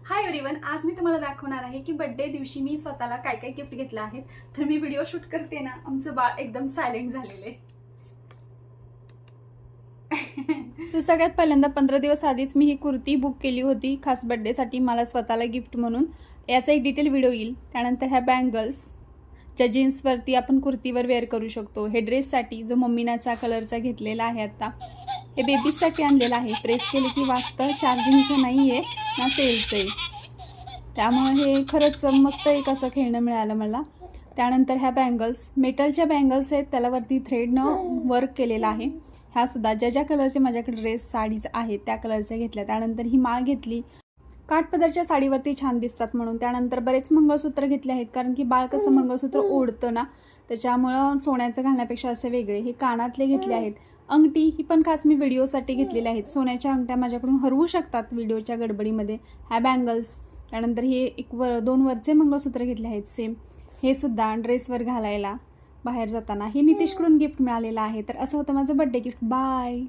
Hi everyone, आज मी तुम्हाला दाखवणार आहे की बर्थडे दिवशी मी स्वतःला काय काय गिफ्ट घेतलं आहे. तर मी व्हिडिओ शूट करते ना, आमचं बाळ एकदम सायलेंट झालेलं आहे. तर सगळ्यात पहिल्यांदा 15 दिवस आधीच मी ही कुर्ती बुक केली होती खास बर्थडेसाठी मला स्वतःला गिफ्ट म्हणून. याचा एक डिटेल व्हिडिओ येईल. त्यानंतर ह्या बँगल्स ज्या जीन्सवरती आपण कुर्तीवर वेअर करू शकतो. हे ड्रेससाठी जो मम्मीने असा कलरचा घेतलेला आहे. आता हे बेबीजसाठी आणलेलं आहे. प्रेस केले की वाजतं. चार्जिंगचं नाही आहे ना सेलचं आहे, त्यामुळे हे खरंच मस्त एक असं खेळणं मिळालं मला. त्यानंतर ह्या बँगल्स मेटलच्या बँगल्स आहेत, त्याला वरती थ्रेडनं वर्क केलेलं आहे. ह्या सुद्धा ज्या ज्या कलरचे माझ्याकडे ड्रेस साडीज आहेत त्या कलरच्या घेतल्या. त्यानंतर ही माळ घेतली, काठपदरच्या साडीवरती छान दिसतात म्हणून. त्यानंतर बरेच मंगळसूत्र घेतले आहेत, कारण की बाळ कसं मंगळसूत्र ओढतं ना, त्याच्यामुळं सोन्याचं घालण्यापेक्षा असे वेगळे हे कानातले घेतले आहेत. अंगठी ही पण खास मी व्हिडिओसाठी घेतलेल्या आहेत. सोन्याच्या अंगठ्या माझ्याकडून हरवू शकतात व्हिडिओच्या गडबडीमध्ये. ह्या बँगल्स, त्यानंतर हे दोन वरचे मंगळसूत्र घेतले आहेत सेम. हे सुद्धा ड्रेसवर घालायला बाहेर जाताना. हे नितेशकडून गिफ्ट मिळालेलं आहे. तर असं होतं माझं बर्थडे गिफ्ट. बाय.